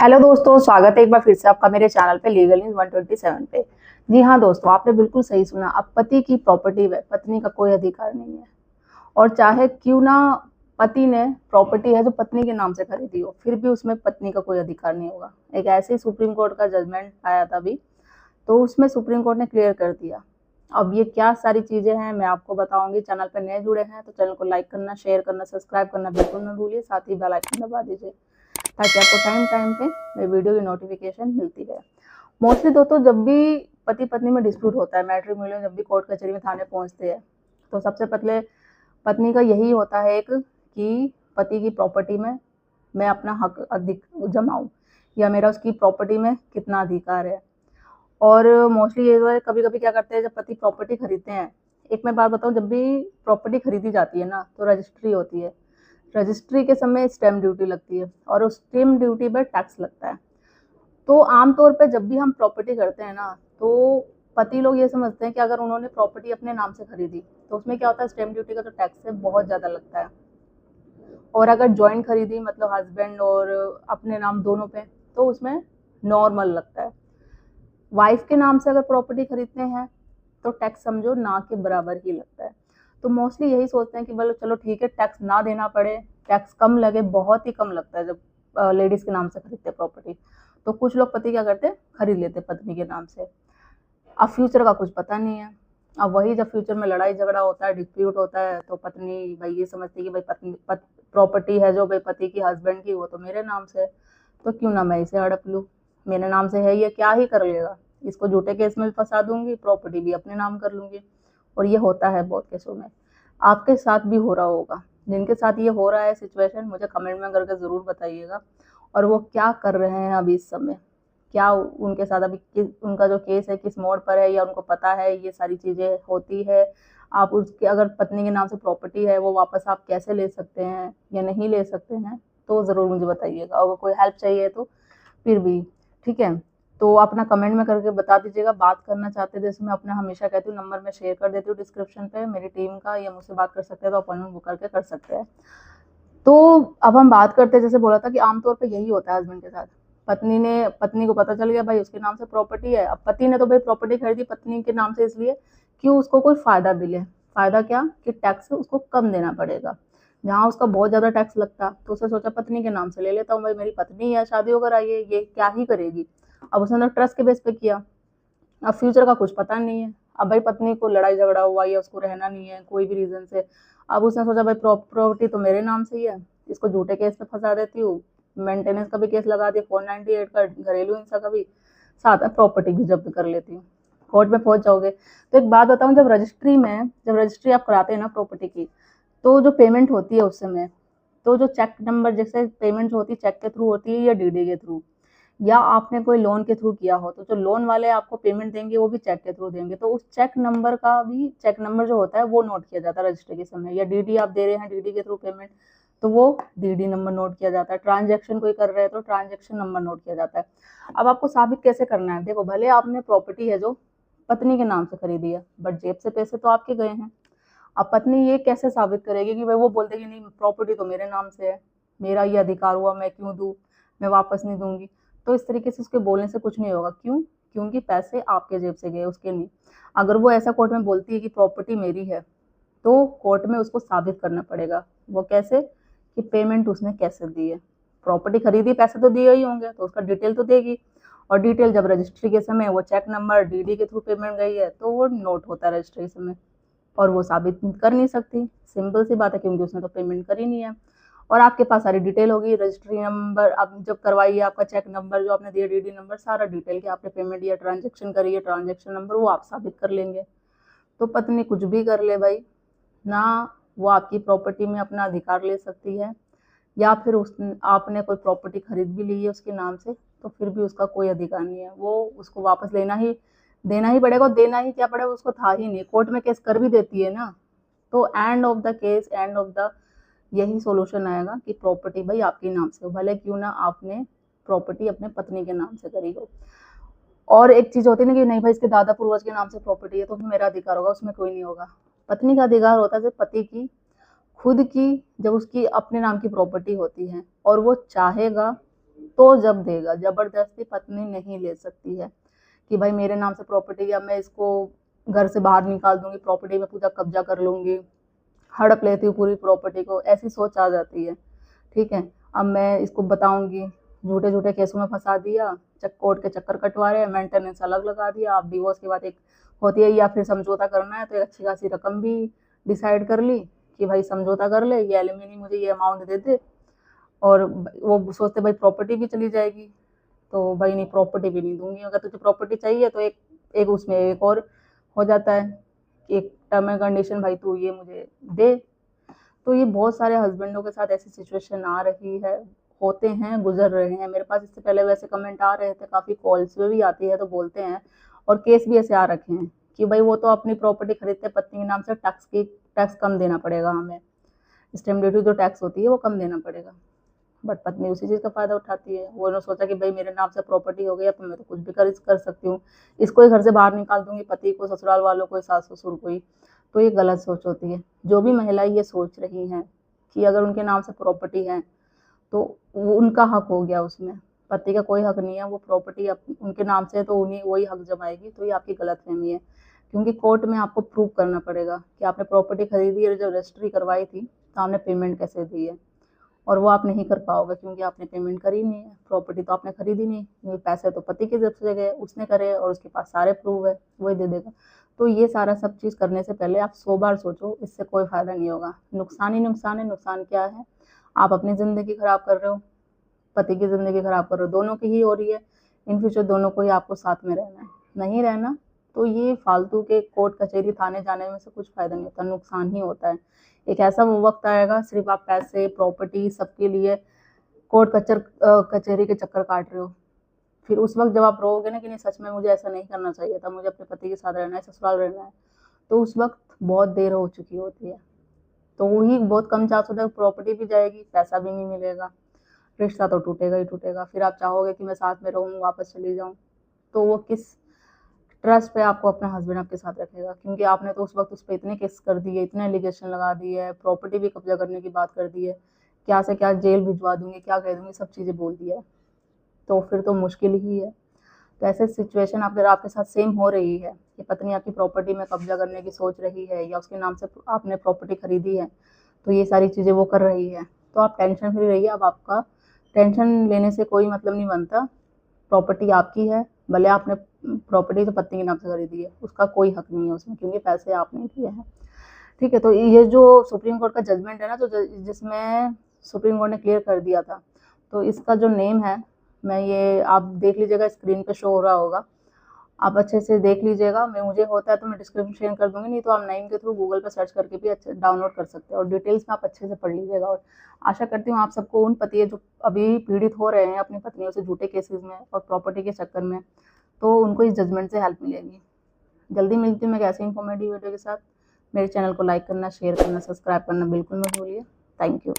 Hello दोस्तों, स्वागत है एक बार फिर से आपका मेरे चैनल पे लीगल न्यूज 127 पे। जी हाँ दोस्तों, आपने बिल्कुल सही सुना। अब पति की प्रॉपर्टी में पत्नी का कोई अधिकार नहीं है। और चाहे क्यों ना पति ने प्रॉपर्टी है जो पत्नी के नाम से खरीदी हो, फिर भी उसमें पत्नी का कोई अधिकार नहीं होगा। एक ऐसे ही सुप्रीम कोर्ट का जजमेंट आया था अभी, तो उसमें सुप्रीम कोर्ट ने क्लियर कर दिया। अब ये क्या सारी चीजें हैं मैं आपको बताऊंगी। चैनल पर नए जुड़े हैं तो चैनल को लाइक करना, शेयर करना, सब्सक्राइब करना बिल्कुल न भूलिए। साथ ही बेल आइकन दबा दीजिए ताकि आपको टाइम टाइम पे मेरे वीडियो की नोटिफिकेशन मिलती रहे। मोस्टली दोस्तों, जब भी पति पत्नी में डिस्प्यूट होता है, मैट्रिमोनियल जब भी कोर्ट कचहरी में थाने पहुंचते हैं, तो सबसे पहले पत्नी का यही होता है एक कि पति की प्रॉपर्टी में मैं अपना हक अधिक जमाऊं, या मेरा उसकी प्रॉपर्टी में कितना अधिकार है। और मोस्टली ये कभी कभी क्या करते हैं, जब पति प्रॉपर्टी खरीदते हैं, एक मैं बात बताऊं, जब भी प्रॉपर्टी खरीदी जाती है ना, तो रजिस्ट्री होती है। रजिस्ट्री के समय स्टैम्प ड्यूटी लगती है और उस स्टैम्प ड्यूटी पर टैक्स लगता है। तो आमतौर पे जब भी हम प्रॉपर्टी करते हैं ना, तो पति लोग ये समझते हैं कि अगर उन्होंने प्रॉपर्टी अपने नाम से खरीदी तो उसमें क्या होता है, स्टैम्प ड्यूटी का जो टैक्स है बहुत ज़्यादा लगता है। और अगर जॉइंट खरीदी, मतलब हस्बैंड और अपने नाम दोनों पे, तो उसमें नॉर्मल लगता है। वाइफ के नाम से अगर प्रॉपर्टी खरीदते हैं तो टैक्स समझो ना के बराबर ही लगता है। तो मोस्टली यही सोचते हैं कि बोलो चलो ठीक है, टैक्स ना देना पड़े, टैक्स कम लगे। बहुत ही कम लगता है जब लेडीज के नाम से खरीदते प्रॉपर्टी। तो कुछ लोग पति क्या करते, खरीद लेते पत्नी के नाम से। अब फ्यूचर का कुछ पता नहीं है। अब वही जब फ्यूचर में लड़ाई झगड़ा होता है, डिस्प्यूट होता है, तो पत्नी भाई ये समझती है कि भाई पत्नी प्रॉपर्टी है जो भाई पति की, हस्बैंड की, वो तो मेरे नाम से है, तो क्यों ना मैं इसे हड़प लूँ। मेरे नाम से है, ये क्या ही कर लेगा। इसको झूठे केस में भी फंसा दूंगी, प्रॉपर्टी भी अपने नाम कर लूंगी। और ये होता है बहुत केसों में। आपके साथ भी हो रहा होगा। जिनके साथ ये हो रहा है सिचुएशन, मुझे कमेंट में करके जरूर बताइएगा। और वो क्या कर रहे हैं अभी इस समय, क्या उनके साथ अभी उनका जो केस है किस मोड़ पर है, या उनको पता है ये सारी चीजें होती है। आप उसके, अगर पत्नी के नाम से प्रॉपर्टी है, वो वापस आप कैसे ले सकते हैं या नहीं ले सकते हैं, तो जरूर मुझे बताइएगा। और कोई हेल्प चाहिए तो फिर भी ठीक है, तो अपना कमेंट में करके बता दीजिएगा। बात करना चाहते हैं, जैसे मैं अपना हमेशा कहती हूँ, नंबर मैं शेयर कर देती हूँ डिस्क्रिप्शन पे मेरी टीम का, या मुझसे बात कर सकते हैं तो अपॉइंटमेंट बुक करके कर सकते हैं। तो अब हम बात करते हैं, जैसे बोला था कि आमतौर पे यही होता है हस्बैंड के साथ। पत्नी को पता चल गया भाई उसके नाम से प्रॉपर्टी है। अब पति ने तो भाई प्रॉपर्टी खरीदी पत्नी के नाम से इसलिए कि उसको कोई फायदा मिले। फायदा क्या, कि टैक्स उसको कम देना पड़ेगा। जहाँ उसका बहुत ज्यादा टैक्स लगता, तो उसने सोचा पत्नी के नाम से ले लेता हूँ, भाई मेरी पत्नी है, शादी होकर आई है, ये क्या ही करेगी। अब उसने ट्रस्ट के बेस पे किया। अब फ्यूचर का कुछ पता नहीं है। अब भाई पत्नी को लड़ाई झगड़ा हुआ या उसको रहना नहीं है कोई भी रीजन से, अब उसने सोचा भाई प्रॉपर्टी तो मेरे नाम से ही है, इसको झूठे केस में फंसा देती हूँ, मेंटेनेंस का भी केस लगा दिया, 498 का, घरेलू हिंसा का भी, साथ में प्रॉपर्टी भी जब्त कर लेती हूँ। कोर्ट में पहुंच जाओगे। तो एक बात बताऊं, जब रजिस्ट्री आप कराते हैं ना प्रॉपर्टी की, तो जो पेमेंट होती है उस समय, तो जो चेक नंबर, जैसे पेमेंट होती है चेक के थ्रू होती है या डीडी के थ्रू, या आपने कोई लोन के थ्रू किया हो, तो जो लोन वाले आपको पेमेंट देंगे वो भी चेक के थ्रू देंगे। तो उस चेक नंबर का भी, चेक नंबर जो होता है वो नोट किया जाता है रजिस्टर के समय। या डीडी आप दे रहे हैं, डीडी के थ्रू पेमेंट, तो वो डीडी नंबर नोट किया जाता है। ट्रांजेक्शन कोई कर रहे हैं तो ट्रांजेक्शन नंबर नोट किया जाता है। अब आपको साबित कैसे करना है, देखो भले आपने प्रॉपर्टी है जो पत्नी के नाम से खरीदी है, बट जेब से पैसे तो आपके गए हैं। अब पत्नी ये कैसे साबित करेगी कि भाई, वो बोल देगी नहीं प्रॉपर्टी तो मेरे नाम से है, मेरा ये अधिकार हुआ, मैं क्यों दूं, मैं वापस नहीं दूंगी। तो इस तरीके से उसके बोलने से कुछ नहीं होगा। क्यों, क्योंकि पैसे आपके जेब से गए उसके नहीं। अगर वो ऐसा कोर्ट में बोलती है कि प्रॉपर्टी मेरी है, तो कोर्ट में उसको साबित करना पड़ेगा। वो कैसे, कि पेमेंट उसने कैसे दी है। प्रॉपर्टी खरीदी, पैसे तो दिए ही होंगे, तो उसका डिटेल तो देगी। और डिटेल जब रजिस्ट्री के समय वो चेक नंबर, डीडी के थ्रू पेमेंट गई है, तो वो नोट होता है रजिस्ट्री के समय। और वो साबित कर नहीं सकती, सिंपल सी बात है, क्योंकि उसने तो पेमेंट करी नहीं है। और आपके पास सारी डिटेल होगी, रजिस्ट्री नंबर अब जब करवाई है, आपका चेक नंबर जो आपने दिया, डीडी नंबर, सारा डिटेल कि आपने पेमेंट या ट्रांजेक्शन करी है, ट्रांजेक्शन नंबर वो आप साबित कर लेंगे। तो पत्नी कुछ भी कर ले भाई, ना वो आपकी प्रॉपर्टी में अपना अधिकार ले सकती है, या फिर उस आपने कोई प्रॉपर्टी खरीद भी ली है उसके नाम से, तो फिर भी उसका कोई अधिकार नहीं है। वो उसको वापस देना ही पड़ेगा। देना ही क्या पड़ेगा, उसको था ही नहीं, कोर्ट में केस कर भी देती है ना, तो end of the case, end of the यही सॉल्यूशन आएगा कि प्रॉपर्टी भाई आपके नाम से हो, भले क्यों ना आपने प्रॉपर्टी अपने पत्नी के नाम से करी हो। और एक चीज होती है ना कि नहीं भाई इसके दादा पूर्वज के नाम से प्रॉपर्टी है तो फिर मेरा अधिकार होगा, उसमें कोई नहीं होगा। पत्नी का अधिकार होता है सिर्फ पति की खुद की, जब उसकी अपने नाम की प्रॉपर्टी होती है और वो चाहेगा तो जब देगा, जबरदस्ती पत्नी नहीं ले सकती है कि भाई मेरे नाम से प्रॉपर्टी, या मैं इसको घर से बाहर निकाल दूंगी, प्रॉपर्टी में पूरा कब्जा कर लूंगी, हड़प लेती हूँ पूरी प्रॉपर्टी को, ऐसी सोच आ जाती है। ठीक है, अब मैं इसको बताऊंगी, झूठे झूठे केसों में फंसा दिया, कोर्ट के चक्कर कटवा रहे हैं, मेंटेनेंस अलग लगा दिया, आप डिवोर्स के बाद एक होती है, या फिर समझौता करना है तो एक अच्छी खासी रकम भी डिसाइड कर ली कि भाई समझौता कर ले, ये एलिमनी मुझे ये अमाउंट दे दे, और वो सोचते भाई प्रॉपर्टी भी चली जाएगी, तो भाई नहीं प्रॉपर्टी भी नहीं दूंगी, अगर तुझे प्रॉपर्टी चाहिए तो एक एक उसमें एक और हो जाता है, एक टर्म एंड कंडीशन, भाई तू ये मुझे दे। तो ये बहुत सारे हस्बैंडों के साथ ऐसी सिचुएशन आ रही है, होते हैं, गुजर रहे हैं। मेरे पास इससे पहले वैसे कमेंट आ रहे थे, काफ़ी कॉल्स में भी आती है तो बोलते हैं, और केस भी ऐसे आ रखे हैं कि भाई वो तो अपनी प्रॉपर्टी खरीदते पत्नी के नाम से, टैक्स कम देना पड़ेगा हमें, स्टैम्प ड्यूटी जो टैक्स होती है वो कम देना पड़ेगा, बट पत्नी उसी चीज़ का फ़ायदा उठाती है। वो ने सोचा कि भाई मेरे नाम से प्रॉपर्टी हो गई, अब तो मैं तो कुछ भी कर सकती हूँ, इसको ही घर से बाहर निकाल दूंगी, पति को, ससुराल वालों को, सास ससुर को ही। तो ये गलत सोच होती है। जो भी महिलाएं ये सोच रही हैं कि अगर उनके नाम से प्रॉपर्टी है तो वो उनका हक हो गया, उसमें पति का कोई हक नहीं है, वो प्रॉपर्टी उनके नाम से है तो उन्हीं वही हक जमाएगी, तो ये आपकी गलतफहमी है। क्योंकि कोर्ट में आपको प्रूव करना पड़ेगा कि आपने प्रॉपर्टी खरीदी है, जब रजिस्ट्री करवाई थी तो आपने पेमेंट कैसे दी है, और वो आप नहीं कर पाओगे क्योंकि आपने पेमेंट करी नहीं है, प्रॉपर्टी तो आपने खरीदी नहीं, क्योंकि पैसे तो पति की तरफ से गए, उसने करे और उसके पास सारे प्रूफ है, वही दे देगा। तो ये सारा सब चीज़ करने से पहले आप 100 बार सोचो, इससे कोई फ़ायदा नहीं होगा, नुकसान ही नुकसान है। नुकसान क्या है? आप अपनी ज़िंदगी ख़राब कर रहे हो, पति की ज़िंदगी ख़राब कर रहे हो, दोनों की ही हो रही है। इन फ्यूचर दोनों को ही आपको साथ में रहना है, नहीं रहना तो ये फालतू के कोर्ट कचहरी थाने जाने में से कुछ फ़ायदा नहीं होता, नुकसान ही होता है। एक ऐसा वो वक्त आएगा, सिर्फ आप पैसे, प्रॉपर्टी सबके लिए कोर्ट कचहरी के चक्कर काट रहे हो, फिर उस वक्त जब आप रोओगे ना कि नहीं सच में मुझे ऐसा नहीं करना चाहिए था, मुझे अपने पति के साथ रहना है, ससुराल रहना है, तो उस वक्त बहुत देर हो चुकी होती है। तो वही बहुत कम चांस होता है, प्रॉपर्टी भी जाएगी, पैसा भी नहीं मिलेगा, रिश्ता तो टूटेगा ही टूटेगा। फिर आप चाहोगे कि मैं साथ में रहूँ, वापस चली जाऊँ, तो वो किस ट्रस्ट पे आपको अपना हस्बैंड आपके साथ रखेगा? क्योंकि आपने तो उस वक्त उस पर इतने केस कर दिए, इतने एलिगेशन लगा दिए है, प्रॉपर्टी भी कब्जा करने की बात कर दी है, क्या से क्या जेल भिजवा दूंगी, क्या कह दूंगी, सब चीज़ें बोल दिया है, तो फिर तो मुश्किल ही है। तो ऐसे सिचुएशन अगर आपके साथ सेम हो रही है कि पत्नी आपकी प्रॉपर्टी में कब्जा करने की सोच रही है, या उसके नाम से आपने प्रॉपर्टी खरीदी है, तो ये सारी चीज़ें वो कर रही है, तो आप टेंशन फ्री रहिए। अब आपका टेंशन लेने से कोई मतलब नहीं बनता, प्रॉपर्टी आपकी है, भले आपने प्रॉपर्टी तो पत्नी के नाम से खरीदी है, उसका कोई हक नहीं है उसमें, क्योंकि पैसे आपने दिए हैं। ठीक है, तो ये जो सुप्रीम कोर्ट का जजमेंट है ना, तो जिसमें सुप्रीम कोर्ट ने क्लियर कर दिया था, तो इसका जो नेम है, मैं ये आप देख लीजिएगा, स्क्रीन पे शो हो रहा होगा, आप अच्छे से देख लीजिएगा। मैं मुझे होता है तो मैं डिस्क्रिप्शन शेयर कर दूंगी, नहीं तो आप नेम के थ्रू गूगल पे सर्च करके भी अच्छे डाउनलोड कर सकते हैं, और डिटेल्स में आप अच्छे से पढ़ लीजिएगा। और आशा करती हूँ आप सबको उन पति जो अभी पीड़ित हो रहे हैं अपनी पत्नियों से झूठे केसेस में और प्रॉपर्टी के चक्कर में, तो उनको इस जजमेंट से हेल्प मिलेगी। जल्दी मिलती हूँ मैं एक ऐसे इन्फॉर्मेटिव वीडियो के साथ। मेरे चैनल को लाइक करना, शेयर करना, सब्सक्राइब करना बिल्कुल मत भूलिए। Thank you.